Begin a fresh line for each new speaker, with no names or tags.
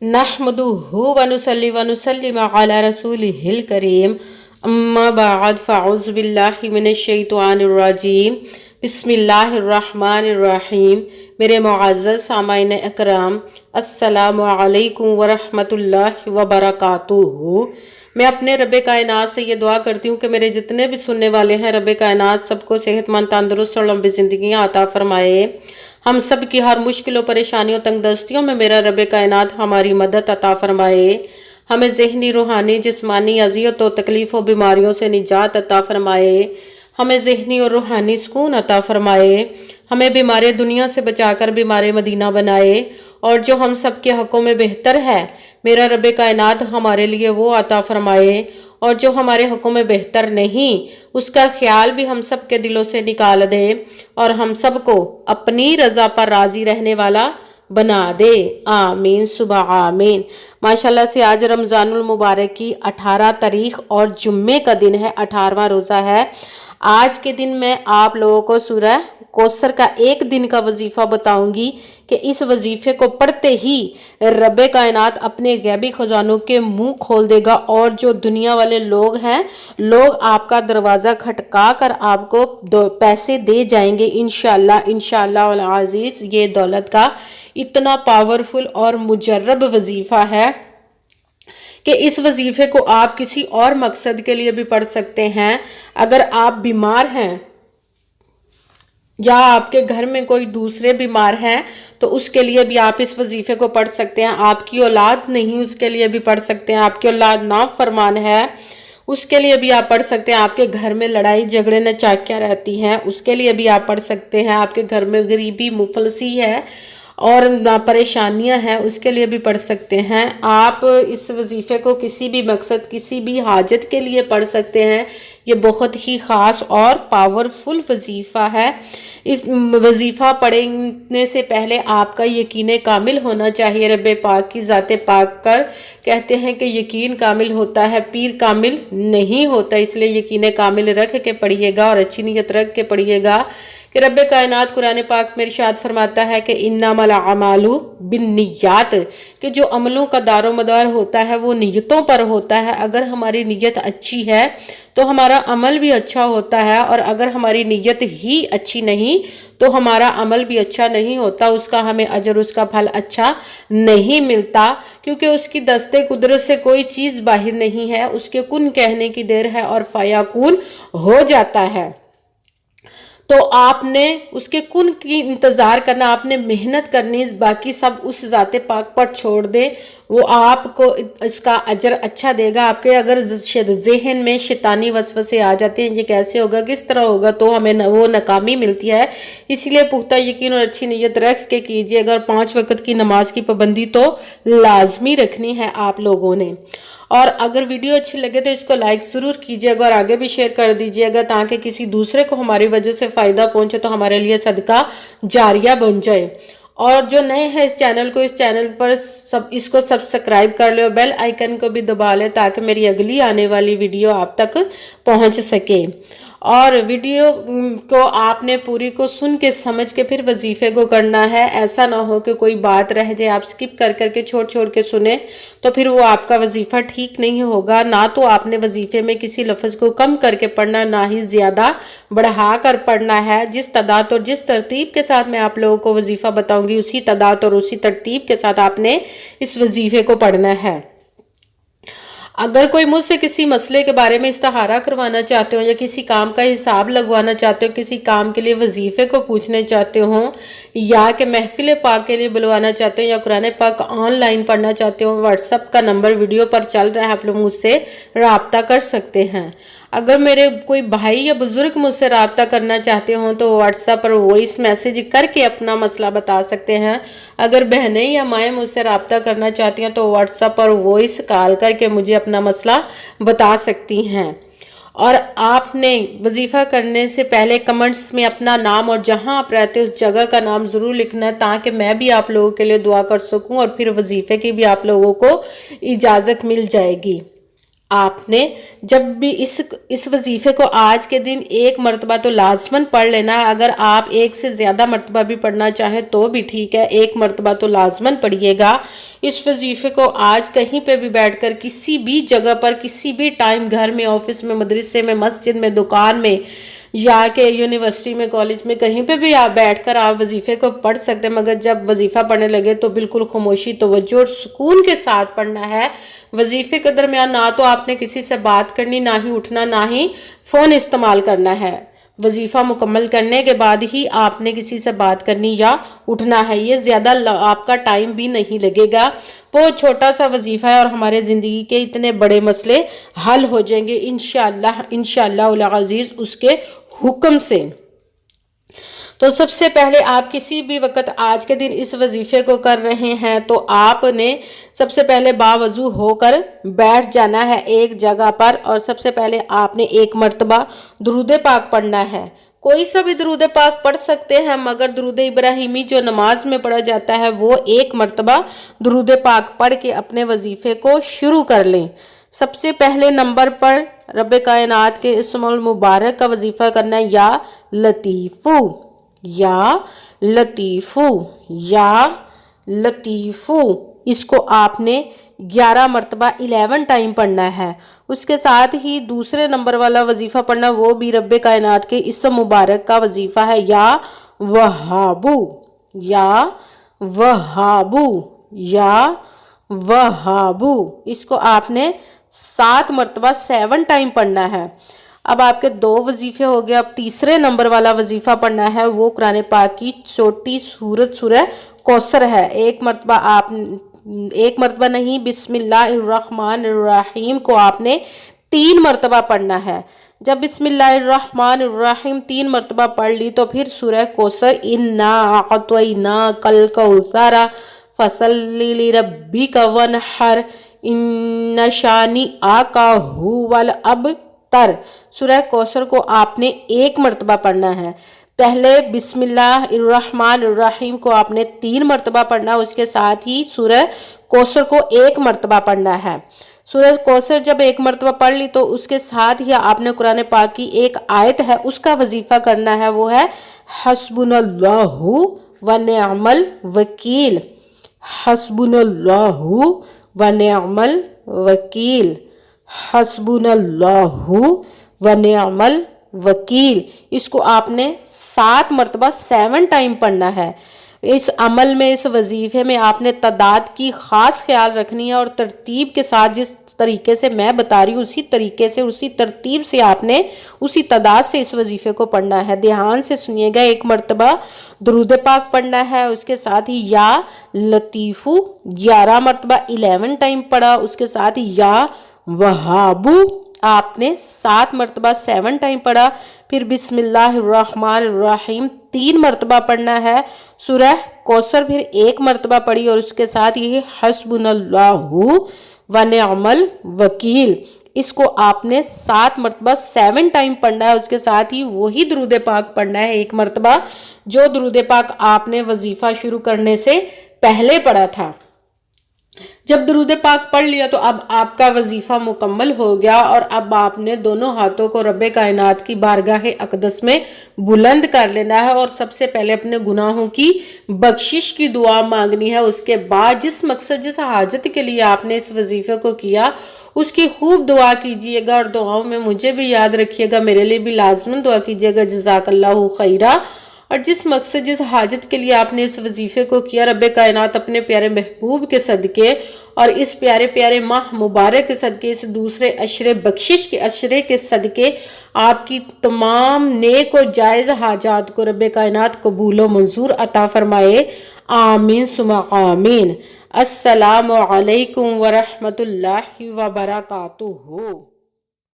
नहमदुहु व नुसल्ली व नुसल्लिम अला रसूलिहिल करीम अम्मा बाद फ़अऊज़ु बिल्लाहि मिनश शैतानिर रजीम बिस्मिल्लाहिर रहमानिर रहीम। मेरे मुअज़्ज़ज़ सामाईन इकराम, अस्सलामु अलैकुम व रहमतुल्लाहि व बरकातुहू। मैं अपने रब कायनात से ये दुआ करती हूँ कि मेरे जितने भी सुनने वाले हैं, रब कायनात सबको सेहतमंद, तंदुरुस्त और लंबी ज़िंदगियाँ अता फरमाए। हम सब की हर मुश्किलों, परेशानियों, तंगदस्तियों में मेरा रब कायनात हमारी मदद अता फरमाए। हमें ज़हनी, रूहानी, जिस्मानी अज़ियत और तकलीफ़ों, बीमारियों से निजात अता फरमाए। हमें ज़हनी और रूहानी सुकून अता फरमाए। हमें बीमारी दुनिया से बचाकर बीमारी मदीना बनाए। और जो हम सब के हक़ों में बेहतर है, मेरा रब कायनात हमारे लिए वो अता फरमाए। और जो हमारे हक़ों में बेहतर नहीं, उसका ख्याल भी हम सब के दिलों से निकाल दे और हम सबको अपनी रज़ा पर राज़ी रहने वाला बना दे। आमीन सुबह आमीन। माशाल्लाह से आज रमज़ानुल मुबारक की 18 तारीख और जुम्मे का दिन है, 18वां रोज़ा है। आज के दिन मैं आप लोगों को सूरह कौसर का एक दिन का वजीफा बताऊंगी कि इस वजीफे को पढ़ते ही रब कायनात अपने गैबी खजानों के मुंह खोल देगा और जो दुनिया वाले लोग हैं, लोग आपका दरवाज़ा खटका कर आपको पैसे दे जाएंगे इंशाअल्लाह इंशाअल्लाह वल अज़ीज़। ये दौलत का इतना पावरफुल और मुजर्रब वजीफा है कि इस वजीफे को आप किसी और मकसद के लिए भी पढ़ सकते हैं। अगर आप बीमार हैं या आपके घर में कोई दूसरे बीमार हैं तो उसके लिए भी आप इस वजीफे को पढ़ सकते हैं। आपकी औलाद नहीं, उसके लिए भी पढ़ सकते हैं। आपकी औलाद नाफरमान है, उसके लिए भी आप पढ़ सकते हैं। आपके घर में लड़ाई झगड़े नचाकियाँ रहती हैं, उसके लिए भी आप पढ़ सकते हैं। आपके घर में गरीबी मुफलसी है और ना परेशानियां हैं, उसके लिए भी पढ़ सकते हैं। आप इस वजीफे को किसी भी मकसद, किसी भी हाजत के लिए पढ़ सकते हैं। ये बहुत ही ख़ास और पावरफुल वजीफ़ा है। इस वजीफ़ा पढ़ने से पहले आपका यकीन कामिल होना चाहिए। रब पाक की ज़ात पाक कर कहते हैं कि यकीन कामिल होता है, पीर कामिल नहीं होता। इसलिए यकीन कामिल रख के पढ़िएगा और अच्छी नीयत रख के पढ़िएगा कि रब कायनात कुरान पाक में इरशाद फरमाता है कि इन्नमल अमालु बिन्नियात, कि जो अमलों का दारो मदार होता है वो नीयतों पर होता है। अगर हमारी नीयत अच्छी है तो हमारा अमल भी अच्छा होता है, और अगर हमारी नीयत ही अच्छी नहीं तो हमारा अमल भी अच्छा नहीं होता, उसका हमें अजर, उसका फल अच्छा नहीं मिलता। क्योंकि उसकी दस्ते कुदरत से कोई चीज़ बाहर नहीं है, उसके कुन कहने की देर है और फयाकुन हो जाता है। तो आपने उसके कुन की इंतज़ार करना, आपने मेहनत करनी, बाकी सब उस ज़ाते पाक पर छोड़ दे, वो आपको इसका अजर अच्छा देगा। आपके अगर जहन में शैतानी वसवसे आ जाते हैं, ये कैसे होगा, किस तरह होगा, तो हमें वो नाकामी मिलती है। इसलिए पुख्ता यकीन और अच्छी नीयत रख के कीजिए। अगर 5 वक्त की नमाज की पाबंदी तो लाजमी रखनी है आप लोगों ने। और अगर वीडियो अच्छी लगे तो इसको लाइक ज़रूर कीजिएगा और आगे भी शेयर कर दीजिएगा, ताकि किसी दूसरे को हमारी वजह से फ़ायदा पहुंचे तो हमारे लिए सदका जारिया बन जाए। और जो नए हैं इस चैनल को, इस चैनल पर इसको सब्सक्राइब कर ले और बेल आइकन को भी दबा ले, ताकि मेरी अगली आने वाली वीडियो आप तक पहुंच सके। और वीडियो को आपने पूरी को सुन के समझ के फिर वजीफे को करना है। ऐसा ना हो कि कोई बात रह जाए, आप स्किप कर करके छोड़ के सुने, तो फिर वो आपका वजीफा ठीक नहीं होगा। ना तो आपने वजीफे में किसी लफ्ज़ को कम करके पढ़ना, ना ही ज़्यादा बढ़ा कर पढ़ना है। जिस तादाद और जिस तरतीब के साथ मैं आप लोगों को वजीफा बताऊंगी, उसी तादाद और उसी तरतीब के साथ आपने इस वजीफे को पढ़ना है। अगर कोई मुझसे किसी मसले के बारे में इस्तिखारा करवाना चाहते हो, या किसी काम का हिसाब लगवाना चाहते हो, किसी काम के लिए वजीफे को पूछने चाहते हो, या कि महफिल पाक के लिए बुलवाना चाहते हो, या कुरान पाक ऑनलाइन पढ़ना चाहते हो, व्हाट्सअप का नंबर वीडियो पर चल रहा है, आप लोग मुझसे रब्ता कर सकते हैं। अगर मेरे कोई भाई या बुजुर्ग मुझसे रब्ता करना चाहते हो तो व्हाट्सएप पर वॉइस मैसेज करके अपना मसला बता सकते हैं। अगर बहनें या माएँ मुझसे रब्ता करना चाहती हैं तो व्हाट्सएप पर वॉइस कॉल करके मुझे अपना मसला बता सकती हैं। और आपने वजीफ़ा करने से पहले कमेंट्स में अपना नाम और जहां आप रहते हैं उस जगह का नाम ज़रूर लिखना है, ताकि मैं भी आप लोगों के लिए दुआ कर सकूं और फिर वजीफ़े की भी आप लोगों को इजाज़त मिल जाएगी। آپ نے جب بھی اس وظیفے کو آج کے دن ایک مرتبہ تو لازماً پڑھ لینا ہے. اگر آپ ایک سے زیادہ مرتبہ بھی پڑھنا چاہیں تو بھی ٹھیک ہے، ایک مرتبہ تو لازماً پڑھیے گا. اس وظیفے کو آج کہیں پہ بھی بیٹھ کر کسی بھی جگہ پر کسی بھی ٹائم، گھر میں، آفس میں، مدرسے میں، مسجد میں، دکان میں، یا کہ یونیورسٹی میں، کالج میں، کہیں پہ بھی آپ بیٹھ کر آپ وظیفے کو پڑھ سکتے ہیں. مگر جب وظیفہ پڑھنے لگے تو بالکل خاموشی، توجہ اور سکون کے ساتھ پڑھنا ہے. وظیفے کے درمیان نہ تو آپ نے کسی سے بات کرنی، نہ ہی اٹھنا، نہ ہی فون استعمال کرنا ہے. وظیفہ مکمل کرنے کے بعد ہی آپ نے کسی سے بات کرنی یا اٹھنا ہے. یہ زیادہ آپ کا ٹائم بھی نہیں لگے گا. بہت چھوٹا سا وظیفہ ہے اور ہمارے زندگی کے اتنے بڑے مسئلے حل ہو جائیں گے انشاءاللہ العزیز اس کے حکم سے. تو سب سے پہلے آپ کسی بھی وقت آج کے دن اس وظیفے کو کر رہے ہیں تو آپ نے سب سے پہلے باوضو ہو کر بیٹھ جانا ہے ایک جگہ پر، اور سب سے پہلے آپ نے ایک مرتبہ درود پاک پڑھنا ہے. کوئی سا بھی درود پاک پڑھ سکتے ہیں، مگر درود ابراہیمی جو نماز میں پڑھا جاتا ہے وہ ایک مرتبہ درود پاک پڑھ کے اپنے وظیفے کو شروع کر لیں. سب سے پہلے نمبر پر رب کائنات کے اسم المبارک کا وظیفہ کرنا ہے، یا لطیفو، یا لطیفو، یا لطیفو. اس کو آپ نے 11 مرتبہ 11 ٹائم پڑھنا ہے. اس کے ساتھ ہی دوسرے نمبر والا وظیفہ پڑھنا، وہ بھی رب کائنات کے اسم مبارک کا وظیفہ ہے، یا وہابو، یا وہابو، یا وہابو. اس کو آپ نے 7 مرتبہ 7 ٹائم پڑھنا ہے. اب آپ کے 2 وظیفے ہو گئے. اب تیسرے نمبر والا وظیفہ پڑھنا ہے، وہ قرآن پاک کی چھوٹی سورہ کوثر ہے. ایک مرتبہ نہیں، بسم اللہ الرحمن الرحیم کو آپ نے 3 مرتبہ پڑھنا ہے. جب بسم اللہ الرحمن الرحیم 3 مرتبہ پڑھ لی تو پھر سورہ کوثر، انا اعطیناک الکوثر فصلی لربک وانحر ان شانئک ھو الابتر. سورہ کوثر کو آپ نے 1 مرتبہ پڑھنا ہے. پہلے بسم اللہ الرحمن الرحیم کو آپ نے 3 مرتبہ پڑھنا، اس کے ساتھ ہی سورہ کوثر کو 1 مرتبہ پڑھنا ہے. سورہ کوثر جب 1 مرتبہ پڑھ لی تو اس کے ساتھ ہی آپ نے قرآن پاک کی ایک آیت ہے اس کا وظیفہ کرنا ہے، وہ ہے حسبنا اللہ ونعم الوکیل. حسبنا اللہ ونعم الوکیل، حسبنا اللہ ونعم الوکیل. اس کو آپ نے 7 مرتبہ 7 ٹائم پڑھنا ہے. اس عمل میں، اس وظیفے میں آپ نے تعداد کی خاص خیال رکھنی ہے، اور ترتیب کے ساتھ جس طریقے سے میں بتا رہی ہوں اسی طریقے سے، اسی ترتیب سے آپ نے اسی تعداد سے اس وظیفے کو پڑھنا ہے. دھیان سے سنیے گا. 1 مرتبہ درود پاک پڑھنا ہے، اس کے ساتھ ہی یا لطیفو 11 مرتبہ 11 ٹائم پڑھا، اس کے ساتھ ہی یا وہابو آپ نے 7 مرتبہ 7 ٹائم پڑھا. پھر بسم اللہ الرحمن الرحیم 3 مرتبہ پڑھنا ہے. سورہ کوثر پھر 1 مرتبہ پڑھی، اور اس کے ساتھ یہ حسبنا اللہ ونعم الوکیل. اس کو آپ نے 7 مرتبہ 7 ٹائم پڑھنا ہے. اس کے ساتھ ہی وہی درود پاک پڑھنا ہے 1 مرتبہ، جو درود پاک آپ نے وظیفہ شروع کرنے سے پہلے پڑھا تھا. جب درود پاک پڑھ لیا تو اب آپ کا وظیفہ مکمل ہو گیا، اور اب آپ نے دونوں ہاتھوں کو رب کائنات کی بارگاہ اقدس میں بلند کر لینا ہے، اور سب سے پہلے اپنے گناہوں کی بخشش کی دعا مانگنی ہے. اس کے بعد جس مقصد، جس حاجت کے لیے آپ نے اس وظیفے کو کیا اس کی خوب دعا کیجئے گا، اور دعاؤں میں مجھے بھی یاد رکھیے گا، میرے لیے بھی لازماً دعا کیجئے گا. جزاک اللہ خیرہ. اور جس مقصد، جس حاجت کے لیے آپ نے اس وظیفے کو کیا، رب کائنات اپنے پیارے محبوب کے صدقے اور اس پیارے پیارے ماہ مبارک کے صدقے، اس دوسرے عشرے بخشش کے عشرے کے صدقے آپ کی تمام نیک و جائز حاجات کو رب کائنات قبول و منظور عطا فرمائے. آمین ثم آمین. السلام علیکم ورحمۃ اللہ وبرکاتہ.